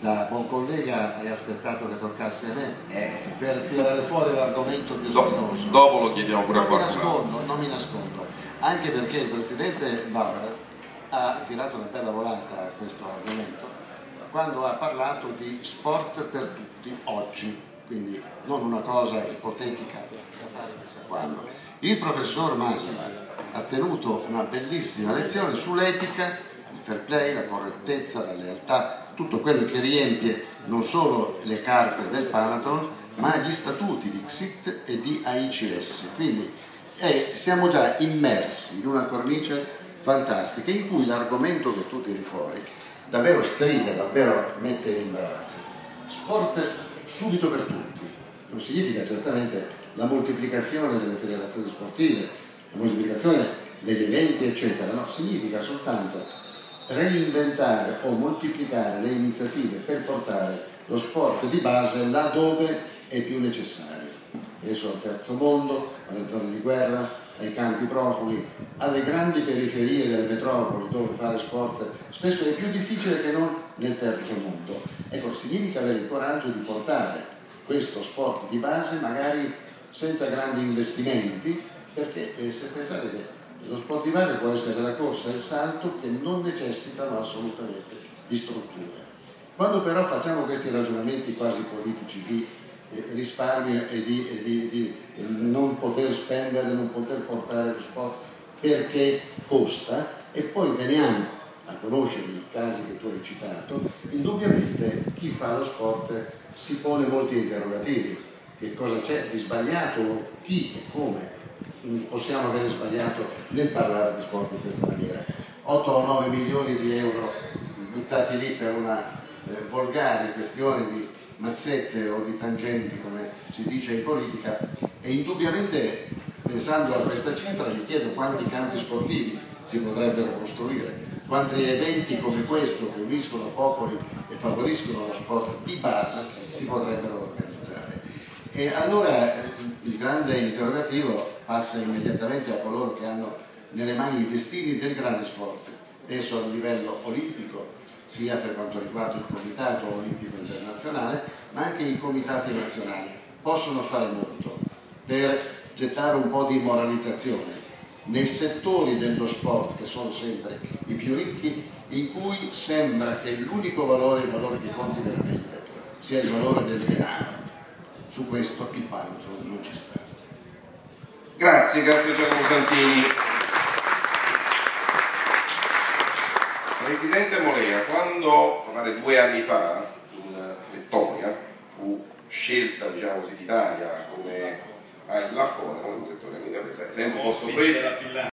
da buon collega hai aspettato che toccasse a me per tirare fuori l'argomento più spinoso. Dopo lo chiediamo pure a qualcuno. Non mi nascondo, anche perché il presidente Bauer ha tirato una bella volata a questo argomento quando ha parlato di sport per tutti oggi, quindi non una cosa ipotetica da fare chissà quando. Il professor Masala ha tenuto una bellissima lezione sull'etica, il fair play, la correttezza, la lealtà, tutto quello che riempie non solo le carte del Panathlon, ma gli statuti di XIT e di AICS. Quindi siamo già immersi in una cornice fantastica in cui l'argomento che tu tiri fuori davvero stride, davvero mette in imbarazzo. Sport subito per tutti non significa certamente la moltiplicazione delle federazioni sportive, la moltiplicazione degli eventi eccetera, no, significa soltanto reinventare o moltiplicare le iniziative per portare lo sport di base laddove è più necessario. Penso al terzo mondo, alle zone di guerra, ai campi profughi, alle grandi periferie delle metropoli dove fare sport spesso è più difficile che non nel terzo mondo. Ecco, significa avere il coraggio di portare questo sport di base magari senza grandi investimenti, perché se pensate che lo sport di base può essere la corsa e il salto che non necessitano assolutamente di strutture. Quando però facciamo questi ragionamenti quasi politici di risparmio e di non poter spendere, non poter portare lo sport perché costa, e poi veniamo a conoscere i casi che tu hai citato, indubbiamente chi fa lo sport si pone molti interrogativi. Che cosa c'è di sbagliato, chi e come possiamo avere sbagliato nel parlare di sport in questa maniera. 8 o 9 milioni di euro buttati lì per una volgare questione di mazzette o di tangenti, come si dice in politica, e indubbiamente pensando a questa cifra mi chiedo quanti campi sportivi si potrebbero costruire, quanti eventi come questo che uniscono popoli e favoriscono lo sport di base si potrebbero organizzare. E allora il grande interrogativo passa immediatamente a coloro che hanno nelle mani i destini del grande sport, penso a livello olimpico, sia per quanto riguarda il Comitato Olimpico Internazionale, ma anche i comitati nazionali possono fare molto per gettare un po' di moralizzazione nei settori dello sport che sono sempre i più ricchi, in cui sembra che l'unico valore, il valore che conti veramente, sia il valore del denaro. Su questo il Panathlon non ci sta. Grazie Giacomo Santini. Presidente Molea, quando pare 2 anni fa in Lettonia fu scelta, diciamo così, l'Italia come l'Appone, come detto, sempre un posto freddo.